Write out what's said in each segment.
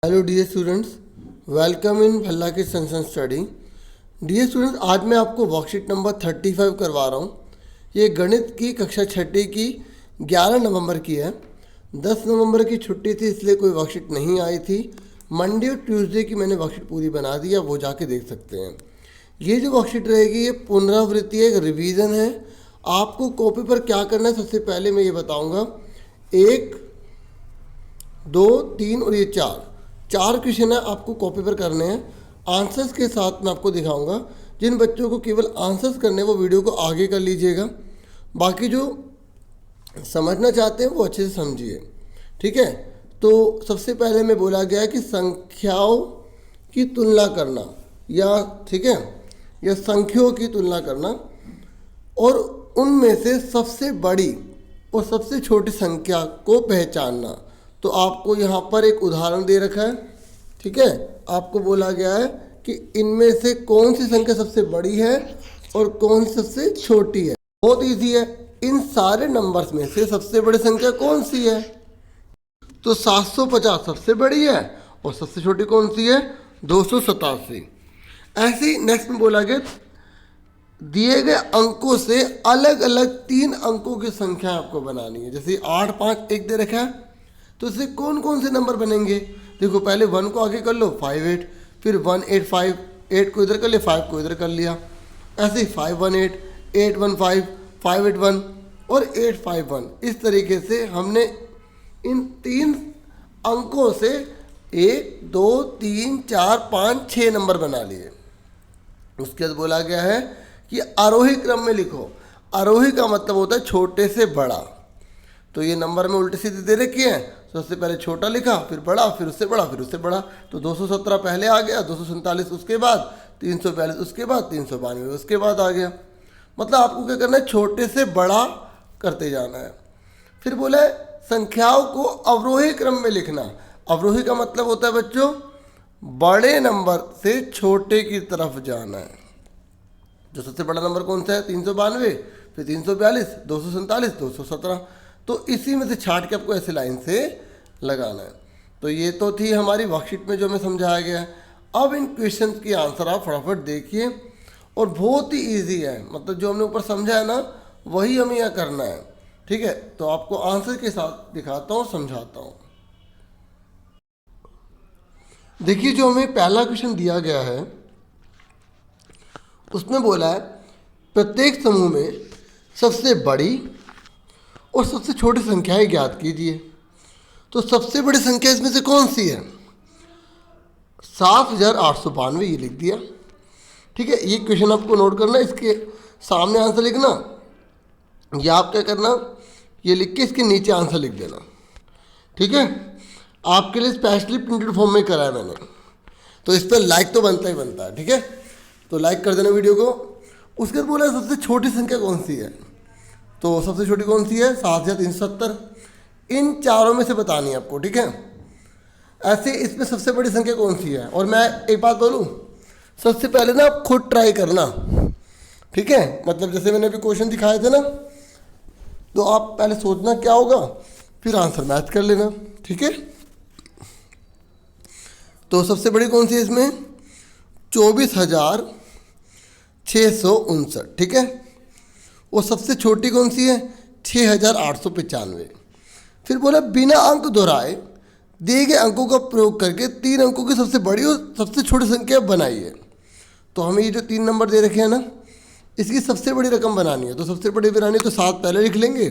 Hello dear students, welcome in Bhalla की सेंसन study. Dear students, आज मैं आपको वर्कशीट नंबर 35 करवा रहा हूँ। ये गणित की कक्षा छठी की 11 नवंबर की है। 10 नवंबर की छुट्टी थी, इसलिए कोई वर्कशीट नहीं आई थी। मंडे और ट्यूसडे की मैंने वर्कशीट पूरी बना दी है, वो जाके देख सकते हैं। ये जो वर्कशीट रहेगी ये पुनरावृत्ति है, एक रिवीजन है। आपको कॉपी पर क्या करना है, सबसे पहले मैं ये बताऊँगा। 1, 2, 3 और ये 4 क्वेश्चन है, आपको कॉपी पर करने हैं। आंसर्स के साथ मैं आपको दिखाऊंगा। जिन बच्चों को केवल आंसर्स करने हैं वो वीडियो को आगे कर लीजिएगा, बाकी जो समझना चाहते हैं वो अच्छे से समझिए, ठीक है। तो सबसे पहले मैं बोला गया है कि संख्याओं की तुलना करना, या ठीक है, या संख्याओं की तुलना करना और उनमें से सबसे बड़ी और सबसे छोटी संख्या को पहचानना। तो आपको यहाँ पर एक उदाहरण दे रखा है, ठीक है। आपको बोला गया है कि इनमें से कौन सी संख्या सबसे बड़ी है और कौन सी सबसे छोटी है। बहुत इजी है। इन सारे नंबर्स में से सबसे बड़ी संख्या कौन सी है? तो 750 सबसे बड़ी है और सबसे छोटी कौन सी है? 287। ऐसे ही नेक्स्ट में बोला गया दिए गए अंकों से अलग अलग 3 अंकों की संख्या आपको बनानी है। जैसे 8, 5, 1 दे रखा है, तो इससे कौन कौन से नंबर बनेंगे? देखो, पहले 1 को आगे कर लो, 5, 8, फिर 1, 8, 5, 8 को इधर कर लिया, 5 को इधर कर लिया। ऐसे ही 5, 1, 8, 8, 1, 5, 5, 8, 1 और 8, 5, 1। इस तरीके से हमने इन 3 अंकों से 1, 2, 3, 4, 5, 6 नंबर बना लिए। उसके बाद बोला गया है कि आरोही क्रम में लिखो। आरोही का मतलब होता है छोटे से बड़ा। तो ये नंबर में उल्टे सीधे दे रखी है। सबसे पहले छोटा लिखा, फिर बड़ा, फिर उससे बड़ा, फिर उससे बड़ा। तो 217 पहले आ गया, 247 उसके बाद, 342 उसके बाद, 392 उसके बाद आ गया। मतलब आपको क्या करना है, छोटे से बड़ा करते जाना है। फिर बोले संख्याओं को अवरोही क्रम में लिखना। अवरोही का मतलब होता है बच्चों, बड़े नंबर से छोटे की तरफ जाना है। जो सबसे बड़ा नंबर कौन सा है? 392, फिर 342, 247, 217। तो इसी में से छाट के आपको ऐसे लाइन से लगाना है। तो ये तो थी हमारी वर्कशीट में जो हमें समझाया गया है। अब इन क्वेश्चंस की आंसर आप फटाफट देखिए, और बहुत ही इजी है। मतलब जो हमने ऊपर समझा है ना, वही हमें यहाँ करना है, ठीक है। तो आपको आंसर के साथ दिखाता हूँ, समझाता हूँ। देखिए, जो हमें पहला क्वेश्चन दिया गया है उसमें बोला है प्रत्येक समूह में सबसे बड़ी और सबसे छोटी संख्याएं ज्ञात कीजिए। तो सबसे बड़ी संख्या इसमें से कौन सी है? 7892, ये लिख दिया, ठीक है। ये क्वेश्चन आपको नोट करना, इसके सामने आंसर लिखना, या आप क्या करना, ये लिख के इसके नीचे आंसर लिख देना, ठीक है। आपके लिए स्पेशली प्रिंटेड फॉर्म में करा है मैंने। तो इस पर लाइक तो बनता ही बनता है, ठीक है। तो लाइक कर देना वीडियो को। उसके बाद बोला सबसे छोटी संख्या कौन सी है? तो सबसे छोटी कौन सी है? 7370। इन चारों में से बतानी है आपको, ठीक है। ऐसे इसमें सबसे बड़ी संख्या कौन सी है? और मैं एक बात बोलूं, सबसे पहले ना आप खुद ट्राई करना, ठीक है। मतलब जैसे मैंने अभी क्वेश्चन दिखाए थे ना, तो आप पहले सोचना क्या होगा, फिर आंसर मैच कर लेना, ठीक है। तो सबसे बड़ी कौन सी है इसमें? 24,659, ठीक है। और सबसे छोटी कौन सी है? 6,895। फिर बोला बिना अंक दोहराए दिए गए अंकों का प्रयोग करके 3 अंकों की सबसे बड़ी और सबसे छोटी संख्या बनाइए। तो हमें ये जो 3 नंबर दे रखे हैं ना, इसकी सबसे बड़ी रकम बनानी है। तो सबसे बड़ी बनानी है तो 7 पहले लिख लेंगे,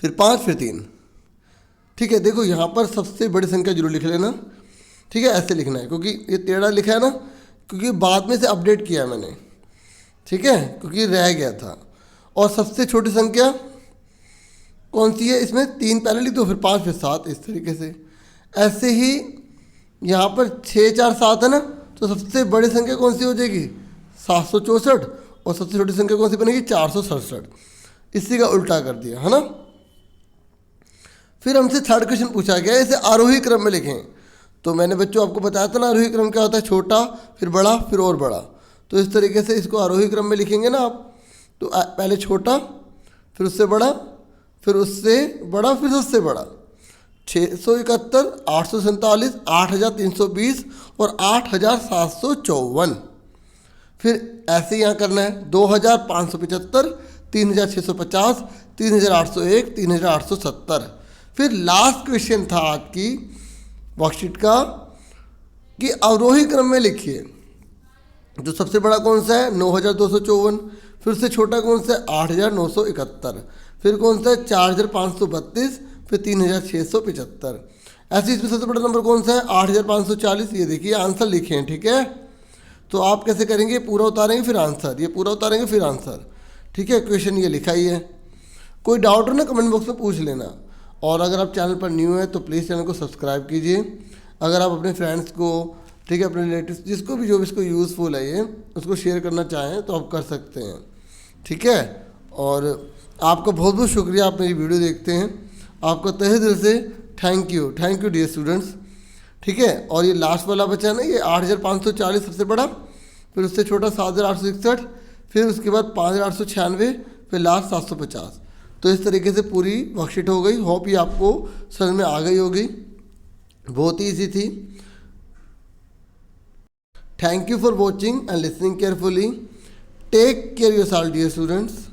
फिर 5, फिर 3, ठीक है। देखो यहाँ पर सबसे बड़ी संख्या जरूर लिख लेना, ठीक है। ऐसे लिखना है, क्योंकि ये टेढ़ा लिखा है ना, क्योंकि बाद में से अपडेट किया मैंने, ठीक है, क्योंकि रह गया था। और सबसे छोटी संख्या कौन सी है? इसमें 3 पहले लिख दो, फिर 5, फिर 7, इस तरीके से। ऐसे ही यहाँ पर 6, 4, 7 है ना, तो सबसे बड़ी संख्या कौन सी हो जाएगी? 764। और सबसे छोटी संख्या कौन सी बनेगी? 467। इसी का उल्टा कर दिया, है ना। फिर हमसे थर्ड क्वेश्चन पूछा गया, इसे आरोही क्रम में लिखें। तो मैंने बच्चों आपको बताया था ना, आरोही क्रम क्या होता है? छोटा, फिर बड़ा, फिर और बड़ा। तो इस तरीके से इसको आरोही क्रम में लिखेंगे ना आप। तो पहले छोटा, फिर उससे बड़ा, फिर उससे बड़ा, फिर उससे बड़ा। 671, 847, 8320 और 8754। फिर ऐसे यहाँ करना है 2575, 3650, 3801, 3870। फिर लास्ट क्वेश्चन था आज की वर्कशीट का कि अवरोही क्रम में लिखिए। जो सबसे बड़ा कौन सा है 9254, फिर से छोटा कौन सा है 8971, फिर कौन सा है 4532, फिर 3675। ऐसे इसमें सबसे बड़ा नंबर कौन सा है 8540। ये देखिए आंसर लिखे हैं, ठीक है। तो आप कैसे करेंगे, पूरा उतारेंगे फिर आंसर, ये पूरा उतारेंगे फिर आंसर, ठीक है। क्वेश्चन ये लिखा ही है। कोई डाउट हो ना कमेंट बॉक्स में पूछ लेना। और अगर आप चैनल पर न्यू है तो प्लीज़ चैनल को सब्सक्राइब कीजिए। अगर आप अपने फ्रेंड्स को, ठीक है, अपने रिलेटिव्स, जिसको भी जो भी इसको यूज़फुल है ये, उसको शेयर करना चाहें तो आप कर सकते हैं, ठीक है। और आपका बहुत बहुत शुक्रिया, आप मेरी वीडियो देखते हैं। आपका तहे दिल से थैंक यू डियर स्टूडेंट्स, ठीक है। और ये लास्ट वाला बचा ना, ये 8540 सबसे बड़ा, फिर उससे छोटा 7861, फिर उसके बाद 5896, फिर लास्ट 750। तो इस तरीके से पूरी वर्कशीट हो गई। होप ये आपको समझ में आ गई होगी, बहुत ही ईजी थी। Thank you for watching and listening carefully. Take care yourself dear students.